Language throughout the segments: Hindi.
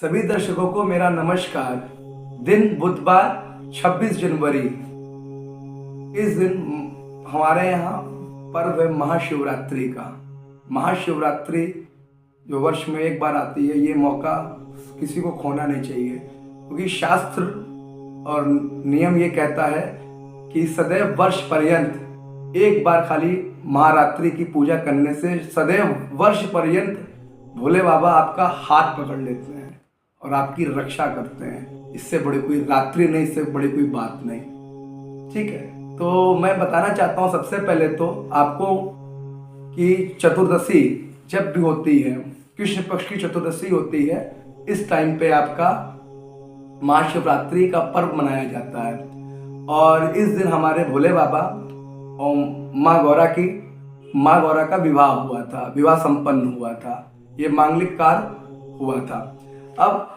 सभी दर्शकों को मेरा नमस्कार। दिन बुधवार 26 जनवरी। इस दिन हमारे यहाँ पर्व है महाशिवरात्रि का। महाशिवरात्रि जो वर्ष में एक बार आती है, ये मौका किसी को खोना नहीं चाहिए, क्योंकि शास्त्र और नियम ये कहता है कि सदैव वर्ष पर्यंत एक बार खाली महारात्रि की पूजा करने से सदैव वर्ष पर्यंत भोले बाबा आपका हाथ पकड़ लेते हैं और आपकी रक्षा करते हैं। इससे बड़ी कोई रात्रि नहीं, इससे बड़ी कोई बात नहीं। ठीक है, तो मैं बताना चाहता हूँ सबसे पहले तो आपको कि चतुर्दशी जब भी होती है, कृष्ण पक्ष की चतुर्दशी होती है, इस टाइम पे आपका महाशिवरात्रि का पर्व मनाया जाता है। और इस दिन हमारे भोले बाबा और माँ गौरा का विवाह हुआ था, विवाह संपन्न हुआ था, ये मांगलिक कार्य हुआ था। अब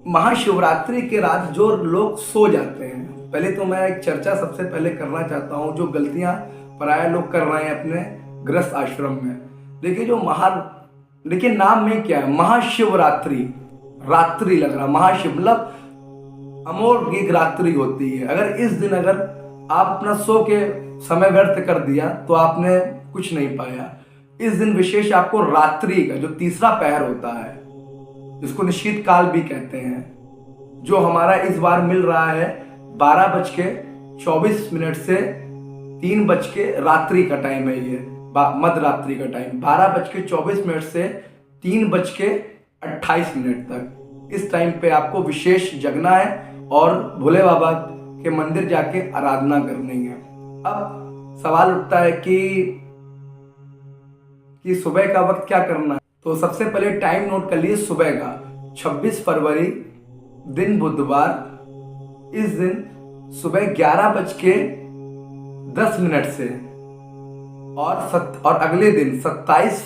महाशिवरात्रि के रात जो लोग सो जाते हैं, पहले तो मैं एक चर्चा सबसे पहले करना चाहता हूँ जो गलतियां प्राय लोग कर रहे हैं अपने गृहस्थ आश्रम में। देखिए नाम में क्या है, महाशिवरात्रि, रात्रि लग रहा, महाशिव मतलब अमोघ एक रात्रि होती है। अगर इस दिन अगर आप अपना सो के समय व्यर्थ कर दिया तो आपने कुछ नहीं पाया। इस दिन विशेष आपको रात्रि का जो तीसरा पहर होता है, इसको निश्चित काल भी कहते हैं, जो हमारा इस बार मिल रहा है 12:24 से 3 रात्रि का टाइम है। ये मध्य रात्रि का टाइम 12:24 से 3:28 तक। इस टाइम पे आपको विशेष जगना है और भोले बाबा के मंदिर जाके आराधना करनी है। अब सवाल उठता है कि सुबह का वक्त क्या करना है, तो सबसे पहले टाइम नोट कर लिए सुबह का 26 फरवरी दिन बुधवार। इस दिन सुबह 11:10 से और अगले दिन 27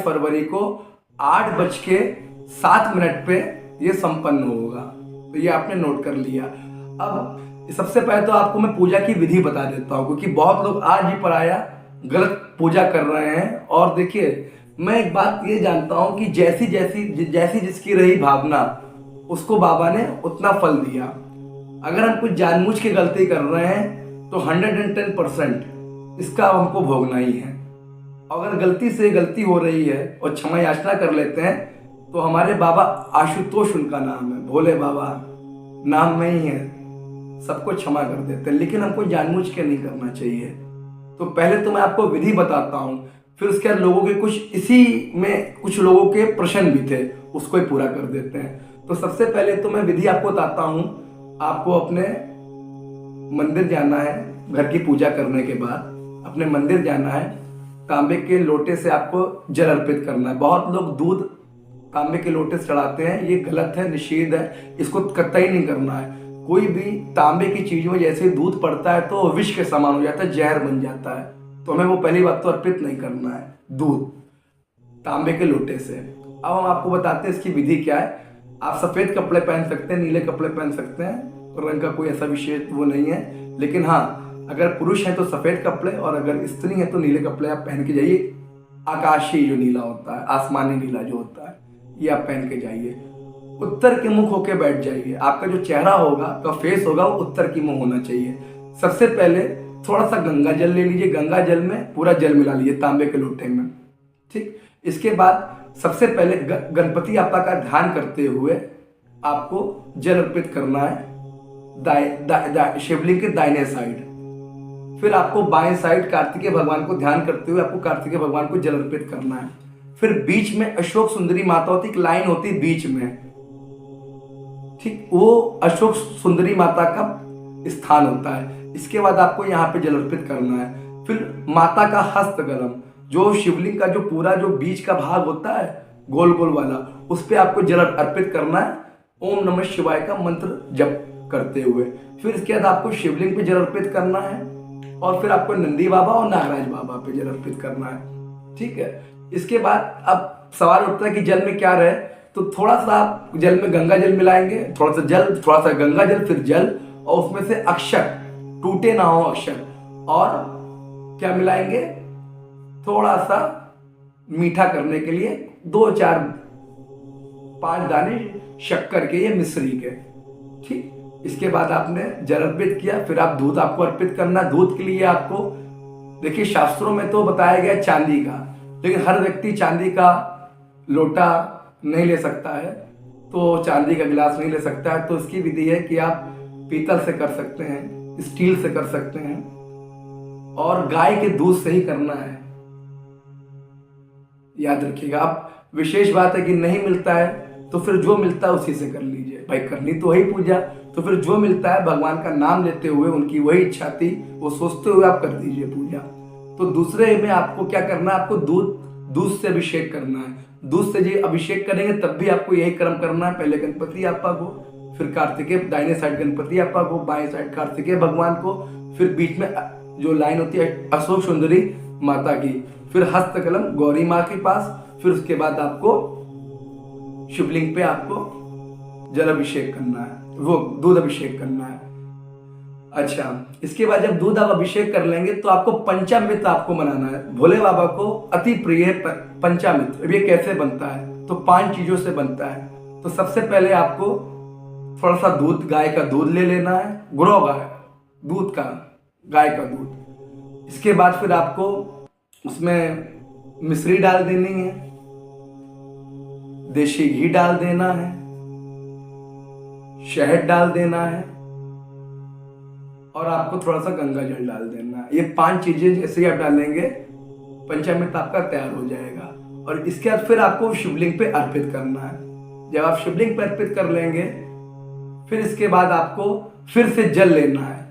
फरवरी को 8:07 पे ये संपन्न होगा। तो ये आपने नोट कर लिया। अब सबसे पहले तो आपको मैं पूजा की विधि बता देता हूँ, क्योंकि बहुत लोग आज ही पराया गलत पूजा कर रहे हैं। और देखिए, मैं एक बात ये जानता हूं कि जैसी जिसकी रही भावना, उसको बाबा ने उतना फल दिया। अगर हम कुछ जानबूझ के गलती कर रहे हैं तो 110% इसका हमको भोगना ही है। अगर गलती से गलती हो रही है और क्षमा याचना कर लेते हैं तो हमारे बाबा आशुतोष उनका नाम है, भोले बाबा नाम में ही है, सबको क्षमा कर देते हैं। लेकिन हमको जानबूझ के नहीं करना चाहिए। तो पहले तो मैं आपको विधि बताता हूँ, फिर उसके बाद लोगों के इसी में कुछ लोगों के प्रश्न भी थे, उसको ही पूरा कर देते हैं। तो सबसे पहले तो मैं विधि आपको बताता हूँ। आपको अपने मंदिर जाना है, घर की पूजा करने के बाद अपने मंदिर जाना है। तांबे के लोटे से आपको जल अर्पित करना है। बहुत लोग दूध तांबे के लोटे से चढ़ाते हैं, ये गलत है, निषेध है, इसको कतई नहीं करना है। कोई भी तांबे की चीज में जैसे दूध पड़ता है तो विष के समान हो जाता है, जहर बन जाता है। तो हमें वो पहली बात तो अर्पित नहीं करना है दूध तांबे के लोटे से। अब हम आपको बताते हैं इसकी विधि क्या है। आप सफेद कपड़े पहन सकते हैं, नीले कपड़े पहन सकते हैं, तो रंग का कोई ऐसा विशेष वो नहीं है। लेकिन हाँ, अगर पुरुष हैं तो सफेद कपड़े और अगर स्त्री है तो नीले कपड़े आप पहन के जाइए। आकाशीय जो नीला होता है, आसमानी नीला जो होता है, ये आप पहन के जाइए। उत्तर के मुख होके बैठ जाइए। आपका जो चेहरा होगा, आपका फेस होगा, वो उत्तर की मुंह होना चाहिए। सबसे पहले थोड़ा सा गंगा जल ले लीजिए, गंगा जल में पूरा जल मिला लीजिए तांबे के लोटे में। ठीक, इसके बाद सबसे पहले गणपति आपा का ध्यान करते हुए आपको जल अर्पित करना है शिवलिंग के दाहिने साइड। फिर आपको बाएं साइड कार्तिकेय भगवान को ध्यान करते हुए आपको कार्तिकेय भगवान को जल अर्पित करना है। फिर बीच में अशोक सुंदरी माता होती, एक लाइन होती है बीच में, ठीक, वो अशोक सुंदरी माता का स्थान होता है। इसके बाद आपको यहाँ पे जल अर्पित करना है। फिर माता का हस्त गलम, जो शिवलिंग का जो पूरा जो बीच का भाग होता है गोल गोल वाला, उस पे आपको जल अर्पित करना है ओम नमः शिवाय का मंत्र जप करते हुए। फिर इसके बाद आपको शिवलिंग पे जल अर्पित करना है और फिर आपको नंदी बाबा और नागराज बाबा पे जल अर्पित करना है। ठीक है, इसके बाद अब सवाल उठता है कि जल में क्या रहे, तो थोड़ा सा आप जल में गंगा जल मिलाएंगे, थोड़ा सा गंगा जल, फिर जल, और उसमें से अक्षर, टूटे ना हो अक्षर, और क्या मिलाएंगे, थोड़ा सा मीठा करने के लिए 2-4 5 दाने शक्कर के या मिश्री के। ठीक, इसके बाद आपने जल अर्पित किया, फिर आप दूध आपको अर्पित करना। दूध के लिए आपको देखिए शास्त्रों में तो बताया गया चांदी का, लेकिन हर व्यक्ति चांदी का लोटा नहीं ले सकता है, तो चांदी का गिलास नहीं ले सकता है, तो इसकी विधि है कि आप पीतल से कर सकते हैं, स्टील से कर सकते हैं, और गाय के दूध से ही करना है, याद रखिएगा। आप विशेष बात है कि नहीं मिलता है तो फिर जो मिलता है उसी से कर लीजिए भाई, करनी तो वही पूजा, तो फिर जो मिलता है भगवान का नाम लेते हुए, उनकी वही इच्छा थी वो सोचते हुए आप कर दीजिए पूजा। तो दूसरे में आपको क्या करना है, आपको दूध से अभिषेक करना है। दूध से जी अभिषेक करेंगे तब भी आपको यही कर्म करना है। पहले गणपति अप्पा को, फिर कार्तिकेय दाहिने साइड गणपति अप्पा को, बाएं साइड कार्तिकेय भगवान को, फिर बीच में जो लाइन होती है अशोक सुंदरी माता की, फिर हस्तकलम गौरी माँ के पास, फिर उसके बाद आपको शिवलिंग पे आपको जल अभिषेक करना है, वो दूध अभिषेक करना है। अच्छा, इसके बाद जब दूध आप अभिषेक कर लेंगे तो आपको पंचामृत आपको बनाना है। भोले बाबा को अति प्रिय पंचामृत। अब ये कैसे बनता है, तो 5 चीजों से बनता है। तो सबसे पहले आपको थोड़ा सा दूध, गाय का दूध ले लेना है, गुरौ गाय दूध का, गाय का दूध। इसके बाद फिर आपको उसमें मिश्री डाल देनी है, देशी घी डाल देना है, शहद डाल देना है, और आपको थोड़ा सा गंगा जल डाल देना है। ये 5 चीजें जैसे ही आप डालेंगे पंचामृत आपका तैयार हो जाएगा। और इसके बाद फिर आपको शिवलिंग पे अर्पित करना है। जब आप शिवलिंग पे अर्पित कर लेंगे, फिर इसके बाद आपको फिर से जल लेना है,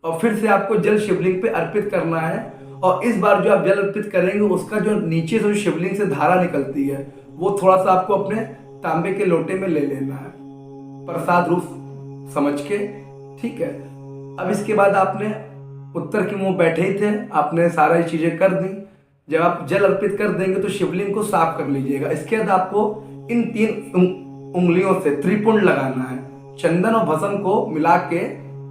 और फिर से आपको जल शिवलिंग पे अर्पित करना है। और इस बार जो आप जल अर्पित करेंगे, उसका जो नीचे से शिवलिंग से धारा निकलती है, वो थोड़ा सा आपको अपने तांबे के लोटे में ले लेना है, प्रसाद रूप समझ के। ठीक है, अब इसके बाद आपने उत्तर की मुंह बैठे ही थे, आपने सारी चीजें कर दी। जब आप जल अर्पित कर देंगे तो शिवलिंग को साफ कर लीजिएगा। इसके बाद आपको इन 3 उंगलियों से त्रिपुंड लगाना है। चंदन और भस्म को मिला के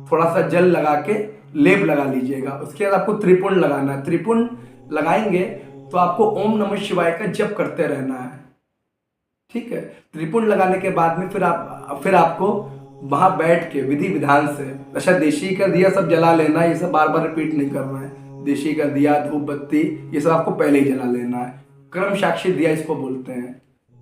थोड़ा सा जल लगा के लेप लगा लीजिएगा। उसके बाद आपको त्रिपुंड लगाना है। त्रिपुंड लगाएंगे तो आपको ओम नमः शिवाय का जप करते रहना है। ठीक है, त्रिपुंड लगाने के बाद में फिर आपको वहां बैठ के विधि विधान से, अच्छा देशी का दिया सब जला लेना है, ये सब बार बार रिपीट नहीं करना है। देशी का दिया, धूप बत्ती, ये सब आपको पहले ही जला लेना है। क्रम साक्षी दिया इसको बोलते हैं।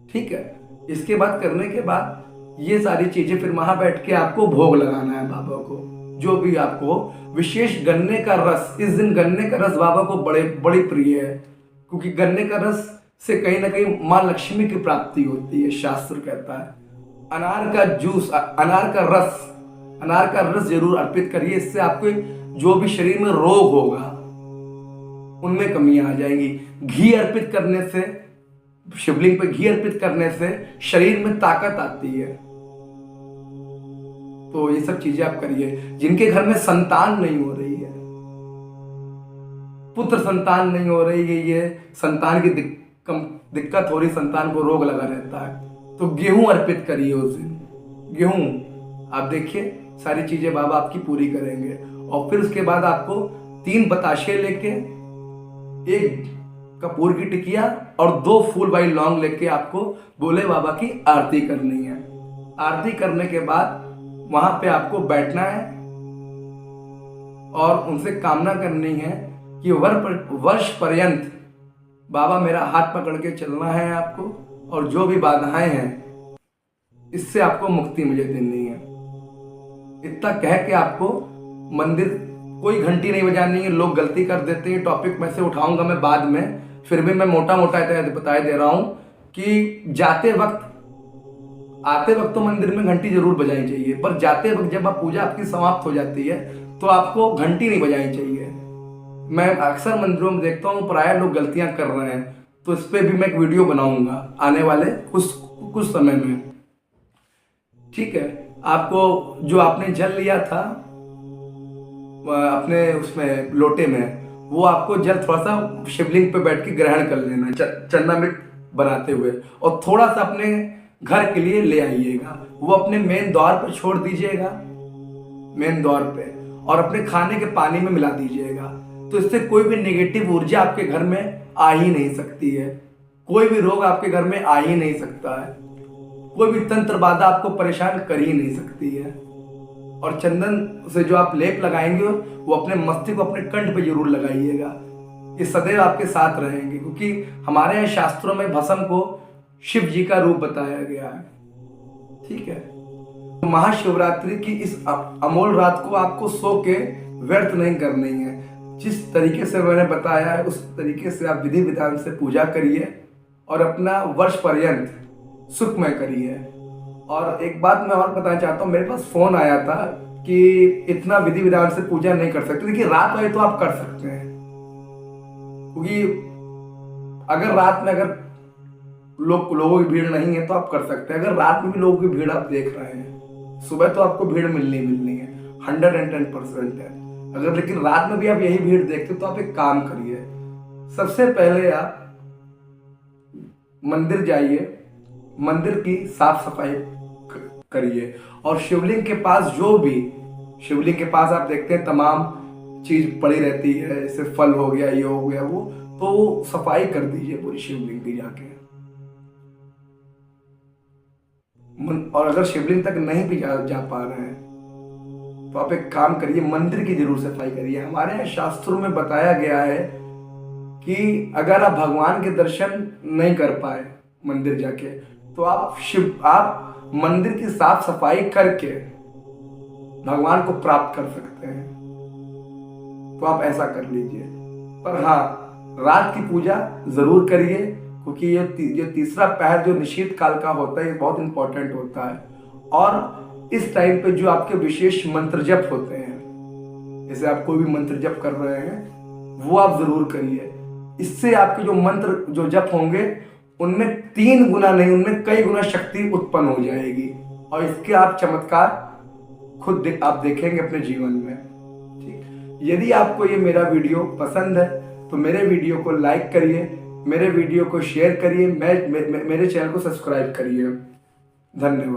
ठीक है, इसके बाद करने के बाद ये सारी चीजें फिर वहां बैठ के आपको भोग लगाना है बाबा को, जो भी आपको। विशेष गन्ने का रस, इस दिन गन्ने का रस बाबा को बड़ी प्रिय है, क्योंकि गन्ने का रस से कहीं ना कहीं माँ लक्ष्मी की प्राप्ति होती है, शास्त्र कहता है। अनार का जूस, अनार का रस जरूर अर्पित करिए। इससे आपके जो भी शरीर में रोग होगा उनमें कमी आ जाएगी। घी अर्पित करने से, शिवलिंग पे घी अर्पित करने से शरीर में ताकत आती है। तो ये सब चीजें आप करिए। जिनके घर में संतान नहीं हो रही है, पुत्र संतान नहीं हो रही है, ये संतान की दिक्कत हो रही, संतान को रोग लगा रहता है, तो गेहूं अर्पित करिए उस दिन। गेहूं आप देखिए, सारी चीजें बाबा आपकी पूरी करेंगे। और फिर उसके बाद आपको 3 बताशे लेके, 1 कपूर की टिकिया और 2 फूल वाली लौंग लेके आपको भोले बाबा की आरती करनी है। आरती करने के बाद वहां पे आपको बैठना है और उनसे कामना करनी है कि वर्ष पर्यंत बाबा मेरा हाथ पकड़ के चलना है आपको, और जो भी बाधाएं हैं इससे आपको मुक्ति मुझे देनी है। इतना कह के आपको मंदिर, कोई घंटी नहीं बजानी है। लोग गलती कर देते हैं, टॉपिक में से उठाऊंगा मैं बाद में, फिर भी मैं मोटा मोटा बता दे रहा हूं कि आते वक्त तो मंदिर में घंटी जरूर बजानी चाहिए, पर जाते वक्त जब आप पूजा आपकी समाप्त हो जाती है तो आपको घंटी नहीं बजानी चाहिए। मैं अक्सर मंदिरों में देखता हूँ प्राय लोग गलतियां कर रहे हैं, तो इस पर भी मैं एक वीडियो बनाऊंगा आने वाले कुछ समय में। ठीक है, आपको जो आपने जल लिया था अपने उसमें लोटे में, वो आपको जल थोड़ा सा शिवलिंग पे बैठ के ग्रहण कर लेना, चरणामृत बनाते हुए, और थोड़ा सा अपने घर के लिए ले आइएगा। वो अपने मेन द्वार पर छोड़ दीजिएगा, मेन द्वार पे, और अपने खाने के पानी में मिला दीजिएगा। तो इससे कोई भी नेगेटिव ऊर्जा आपके घर में आ ही नहीं सकती है, कोई भी रोग आपके घर में आ ही नहीं सकता है। कोई भी तंत्र बाधा आपको परेशान कर ही नहीं सकती है। और चंदन से जो आप लेप लगाएंगे वो अपने मस्तिष्क को, अपने कंठ पे जरूर लगाइएगा। ये सदैव आपके साथ रहेंगे, क्योंकि हमारे यहाँ शास्त्रों में भस्म को शिव जी का रूप बताया गया है। ठीक है, तो महाशिवरात्रि की इस अमोल रात को आपको सो के व्यर्थ नहीं करनी है। जिस तरीके से मैंने बताया है उस तरीके से आप विधि विधान से पूजा करिए और अपना वर्ष पर्यंत सुखमय करिए। और एक बात मैं और बताना चाहता हूँ, मेरे पास फोन आया था कि इतना विधि विधान से पूजा नहीं कर सकते। देखिए, रात में तो आप कर सकते हैं, क्योंकि अगर रात में अगर लोगों की भीड़ नहीं है तो आप कर सकते हैं। अगर रात में भी लोगों की भीड़ आप देख रहे हैं, सुबह तो आपको भीड़ मिलनी है, 110% है। अगर लेकिन रात में भी आप यही भीड़ देखते हो तो आप एक काम करिए, सबसे पहले आप मंदिर जाइए, मंदिर की साफ सफाई करिए। और शिवलिंग के पास शिवलिंग के पास आप देखते हैं तमाम चीज पड़ी रहती है, जैसे फल हो गया, ये हो गया, वो तो सफाई कर दीजिए पूरी शिवलिंग की जाके। और अगर शिवलिंग तक नहीं भी जा पा रहे हैं तो आप एक काम करिए, मंदिर की जरूर सफाई करिए। हमारे यहाँ शास्त्रों में बताया गया है कि अगर आप भगवान के दर्शन नहीं कर पाए मंदिर जाके, तो आप मंदिर की साफ सफाई करके भगवान को प्राप्त कर सकते हैं। तो आप ऐसा कर लीजिए। पर हाँ, रात की पूजा जरूर करिए, क्योंकि ये तीसरा पहर जो निशीथ काल का होता है, ये बहुत इंपॉर्टेंट होता है। और इस टाइम पे जो आपके विशेष मंत्र जप होते हैं, जैसे आप कोई भी मंत्र जप कर रहे हैं, वो आप जरूर करिए। इससे आपके जो मंत्र जो जप होंगे उनमें 3 गुना नहीं, उनमें कई गुना शक्ति उत्पन्न हो जाएगी। और इसके आप चमत्कार खुद आप देखेंगे अपने जीवन में। ठीक, यदि आपको ये मेरा वीडियो पसंद है तो मेरे वीडियो को लाइक करिए, मेरे वीडियो को शेयर करिए, मेरे चैनल को सब्सक्राइब करिए। धन्यवाद।